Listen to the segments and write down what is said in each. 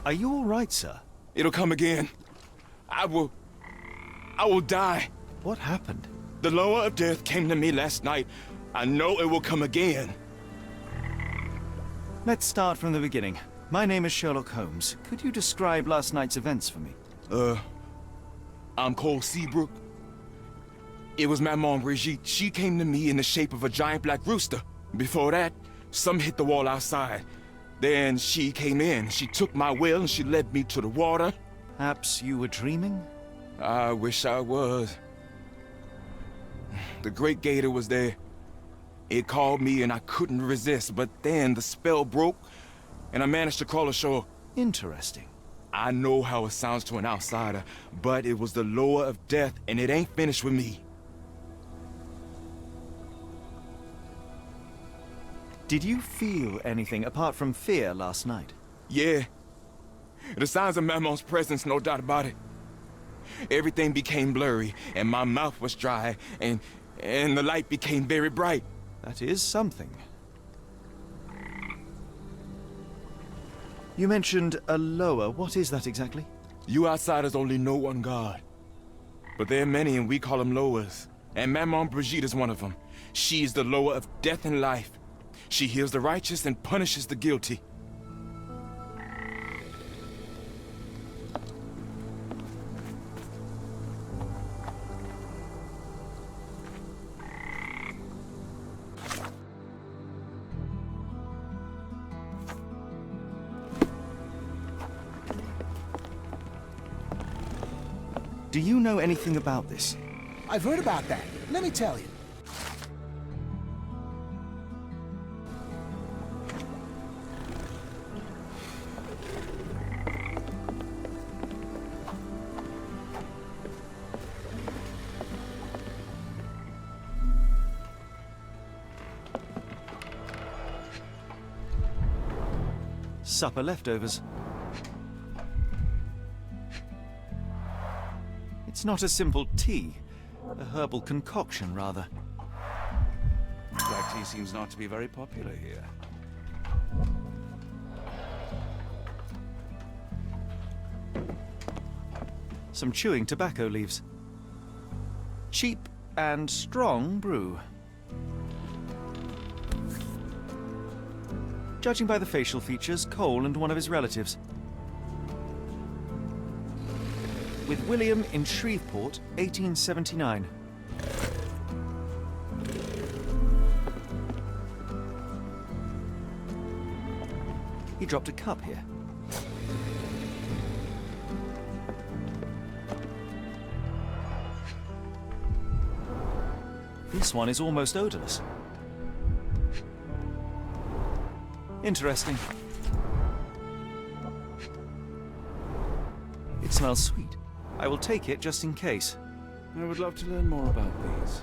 Are you all right, sir? It'll come again. I will die. What happened? The lower of death came to me last night. I know it will come again. Let's start from the beginning. My name is Sherlock Holmes. Could you describe last night's events for me? I'm Cole Seabrook. It was my mom, Brigitte. She came to me in the shape of a giant black rooster. Before that, some hit the wall outside. Then she came in. She took my will and she led me to the water. Perhaps you were dreaming? I wish I was. The great gator was there. It called me and I couldn't resist, but then the spell broke and I managed to crawl ashore. Interesting. I know how it sounds to an outsider, but it was the lower of death and it ain't finished with me. Did you feel anything apart from fear last night? Yeah. The signs of Mamon's presence, no doubt about it. Everything became blurry, and my mouth was dry, and the light became very bright. That is something. You mentioned a lower. What is that exactly? You outsiders only know one God. But there are many, and we call them lowers. And Maman Brigitte is one of them. She is the lower of death and life. She heals the righteous and punishes the guilty. Do you know anything about this? I've heard about that. Let me tell you. Supper leftovers. It's not a simple tea. A herbal concoction, rather. Black tea seems not to be very popular here. Some chewing tobacco leaves. Cheap and strong brew. Judging by the facial features, Cole and one of his relatives. With William in Shreveport, 1879. He dropped a cup here. This one is almost odorless. Interesting. It smells sweet. I will take it just in case. I would love to learn more about these.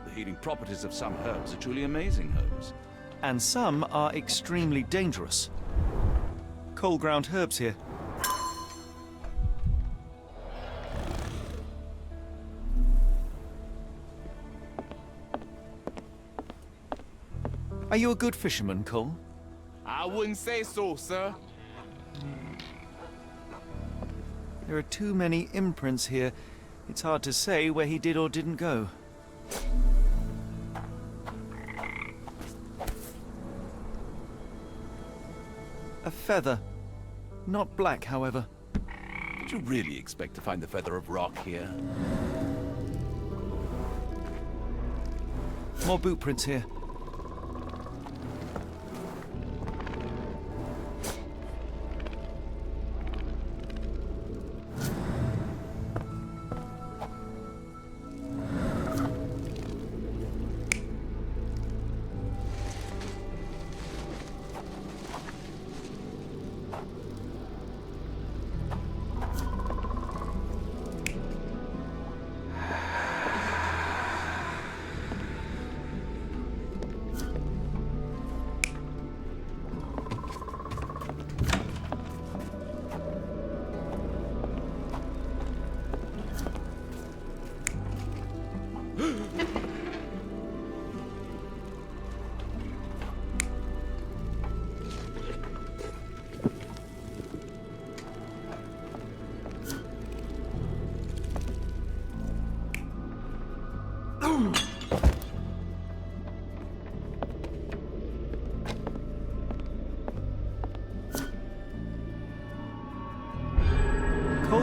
The healing properties of some herbs are truly amazing, Holmes. And some are extremely dangerous. Cold ground herbs here. Are you a good fisherman, Cole? I wouldn't say so, sir. There are too many imprints here. It's hard to say where he did or didn't go. A feather. Not black, however. Did you really expect to find the feather of rock here? More boot prints here.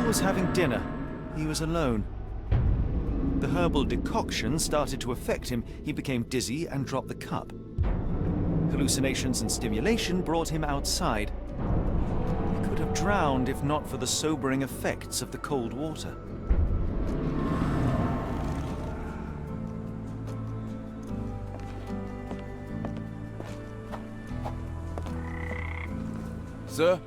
was having dinner. He was alone. The herbal decoction started to affect him. He became dizzy and dropped the cup. Hallucinations and stimulation brought him outside. He could have drowned if not for the sobering effects of the cold water. Sir?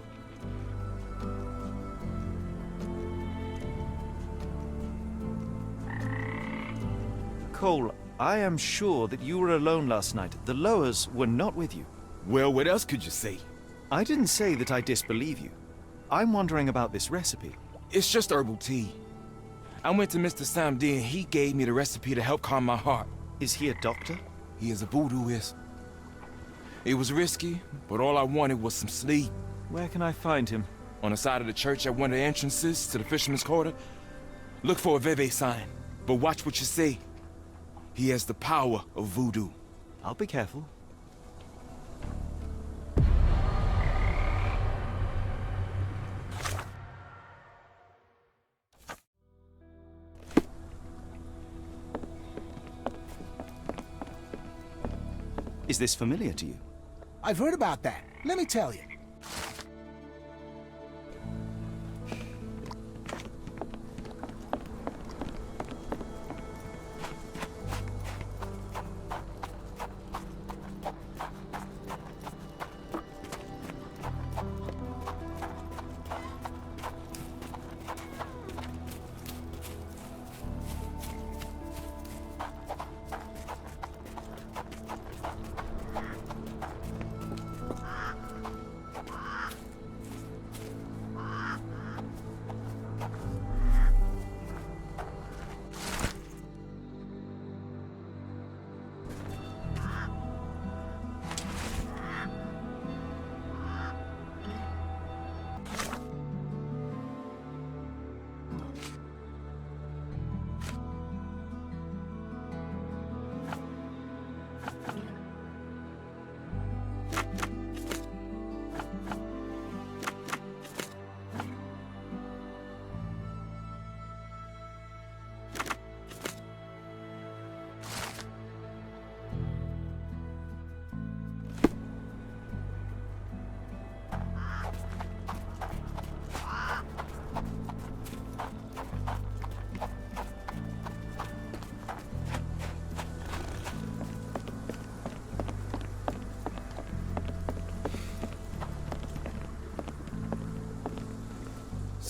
Cole, I am sure that you were alone last night. The Lowers were not with you. Well, what else could you say? I didn't say that I disbelieve you. I'm wondering about this recipe. It's just herbal tea. I went to Mr. Samdi and he gave me the recipe to help calm my heart. Is he a doctor? He is a voodooist. It was risky, but all I wanted was some sleep. Where can I find him? On the side of the church at one of the entrances to the Fisherman's Quarter. Look for a Veve sign, but watch what you say. He has the power of voodoo. I'll be careful. Is this familiar to you? I've heard about that. Let me tell you.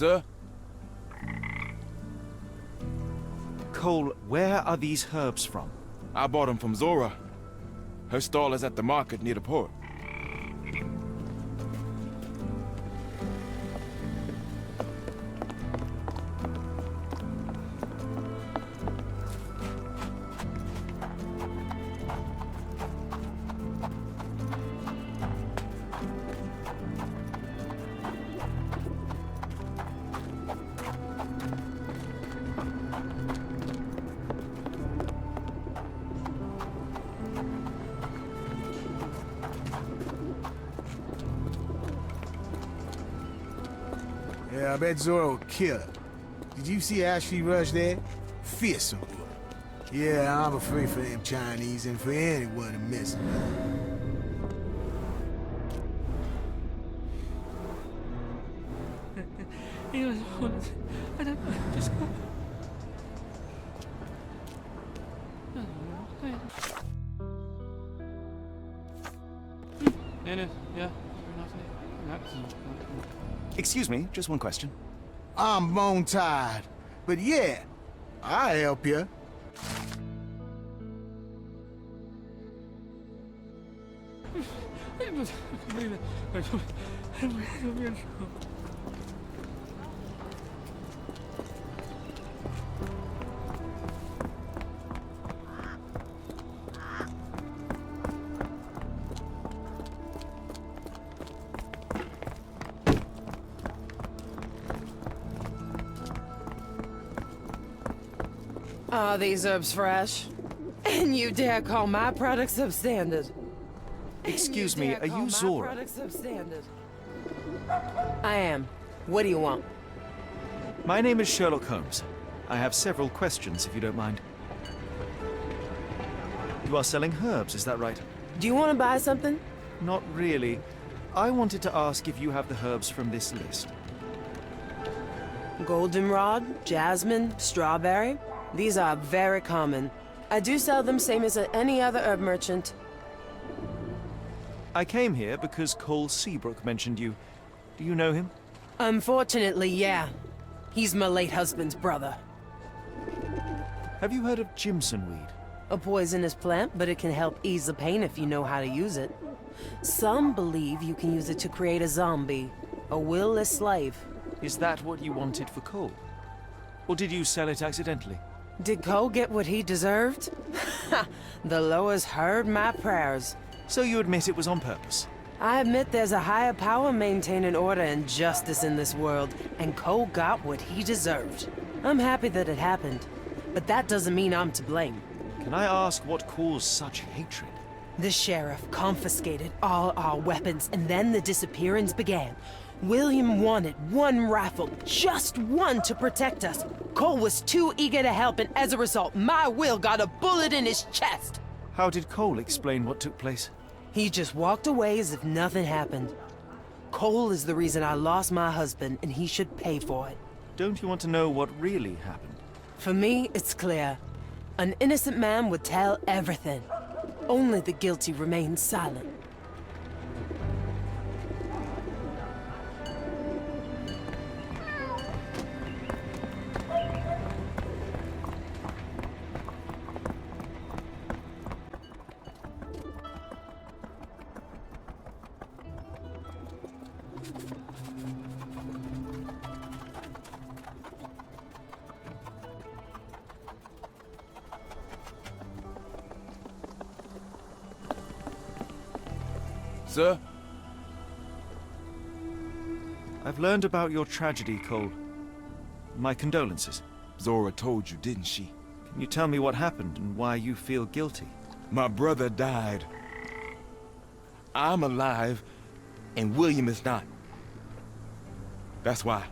Sir? Cole, where are these herbs from? I bought them from Zora. Her stall is at the market near the port. Yeah, I bet Zora will kill her. Did you see how she rushed there? Fearsome woman. Yeah, I'm afraid for them Chinese and for anyone to mess with her. I don't know, just go. Yeah. Excuse me, just one question. I'm bone tired, but yeah, I'll help you. Are these herbs fresh? And you dare call my product substandard? Excuse me, are you Zora? I am. What do you want? My name is Sherlock Holmes. I have several questions, if you don't mind. You are selling herbs, is that right? Do you want to buy something? Not really. I wanted to ask if you have the herbs from this list. Goldenrod, jasmine, strawberry. These are very common. I do sell them same as any other herb merchant. I came here because Cole Seabrook mentioned you. Do you know him? Unfortunately, yeah. He's my late husband's brother. Have you heard of Jimson weed? A poisonous plant, but it can help ease the pain if you know how to use it. Some believe you can use it to create a zombie, a will-less slave. Is that what you wanted for Cole? Or did you sell it accidentally? Did Cole get what he deserved? Ha! The Loas heard my prayers. So you admit it was on purpose? I admit there's a higher power maintaining order and justice in this world, and Cole got what he deserved. I'm happy that it happened, but that doesn't mean I'm to blame. Can I ask what caused such hatred? The sheriff confiscated all our weapons, and then the disappearance began. William wanted one rifle, just one, to protect us. Cole was too eager to help, and as a result, my Will got a bullet in his chest. How did Cole explain what took place? He just walked away as if nothing happened. Cole is the reason I lost my husband, and he should pay for it. Don't you want to know what really happened? For me, it's clear. An innocent man would tell everything. Only the guilty remain silent. Sir? I've learned about your tragedy, Cole. My condolences. Zora told you, didn't she? Can you tell me what happened and why you feel guilty? My brother died. I'm alive, and William is not. That's why.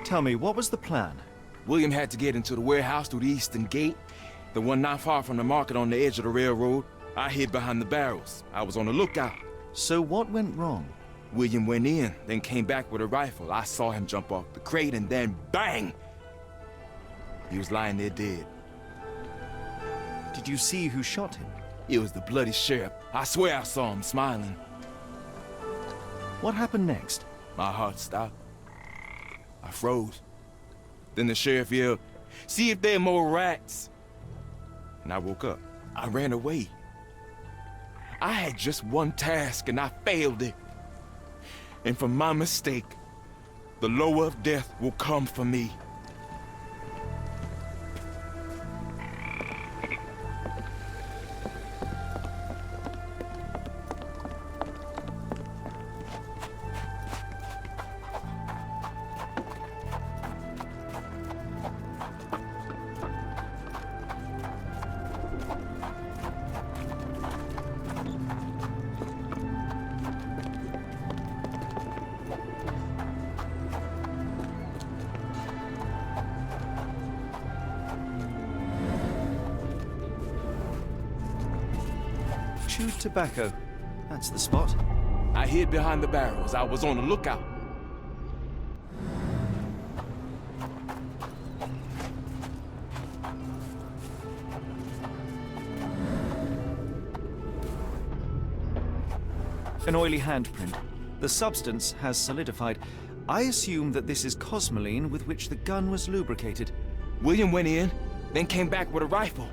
Tell me, what was the plan? William had to get into the warehouse through the eastern gate, the one not far from the market on the edge of the railroad. I hid behind the barrels. I was on the lookout. So what went wrong? William went in, then came back with a rifle. I saw him jump off the crate, and then bang! He was lying there dead. Did you see who shot him? It was the bloody sheriff. I swear I saw him smiling. What happened next? My heart stopped. I froze. Then the sheriff yelled, "See if there are more rats." And I woke up. I ran away. I had just one task and I failed it. And for my mistake, the lower of death will come for me. Chewed tobacco. That's the spot. I hid behind the barrels. I was on the lookout. An oily handprint. The substance has solidified. I assume that this is cosmoline with which the gun was lubricated. William went in, then came back with a rifle.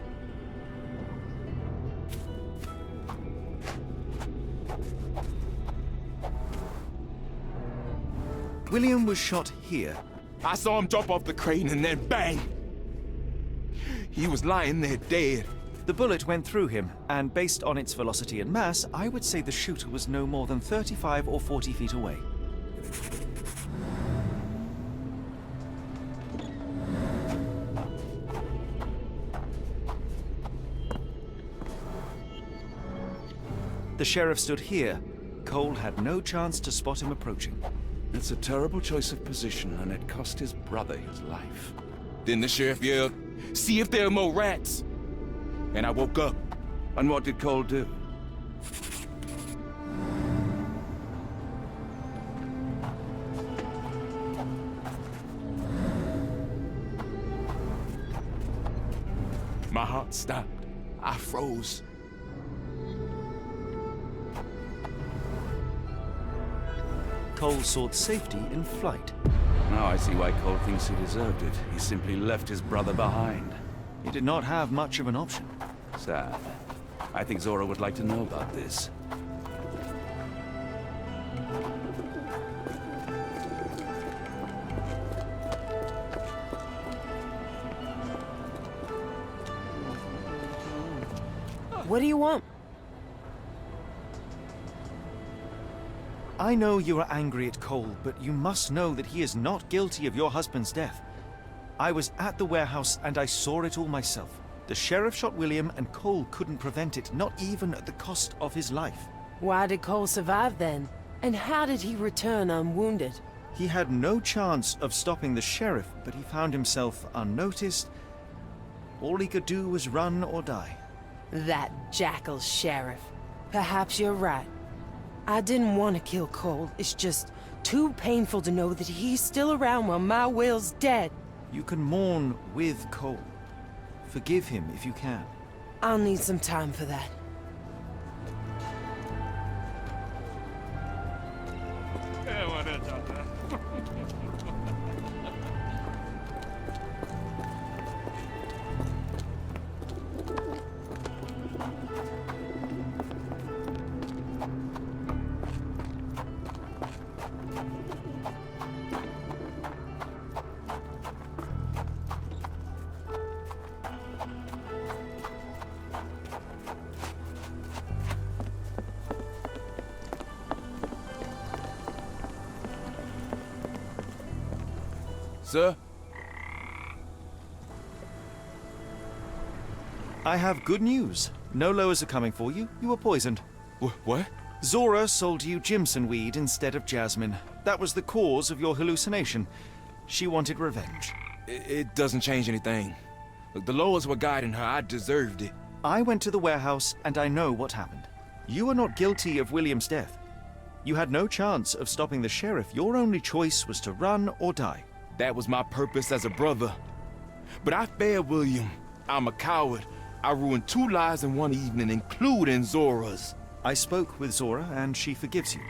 William was shot here. I saw him jump off the crane and then bang! He was lying there dead. The bullet went through him, and based on its velocity and mass, I would say the shooter was no more than 35 or 40 feet away. The sheriff stood here. Cole had no chance to spot him approaching. It's a terrible choice of position, and it cost his brother his life. Then the sheriff yelled, "See if there are more rats!" And I woke up. And what did Cole do? My heart stopped. I froze. Cole sought safety in flight. Now I see why Cole thinks he deserved it. He simply left his brother behind. He did not have much of an option. Sad. I think Zora would like to know about this. What do you want? I know you are angry at Cole, but you must know that he is not guilty of your husband's death. I was at the warehouse and I saw it all myself. The sheriff shot William and Cole couldn't prevent it, not even at the cost of his life. Why did Cole survive then? And how did he return unwounded? He had no chance of stopping the sheriff, but he found himself unnoticed. All he could do was run or die. That jackal sheriff. Perhaps you're right. I didn't want to kill Cole. It's just too painful to know that he's still around while my Will's dead. You can mourn with Cole. Forgive him if you can. I'll need some time for that. Sir? I have good news. No lowers are coming for you. You were poisoned. What? Zora sold you Jimson weed instead of jasmine. That was the cause of your hallucination. She wanted revenge. It doesn't change anything. Look, the laws were guiding her. I deserved it. I went to the warehouse and I know what happened. You are not guilty of William's death. You had no chance of stopping the sheriff. Your only choice was to run or die. That was my purpose as a brother. But I failed William. I'm a coward. I ruined 2 lives in one evening, including Zora's. I spoke with Zora and she forgives you.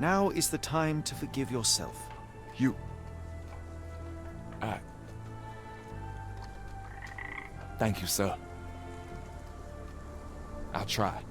Now is the time to forgive yourself. You... Thank you, sir. I'll try.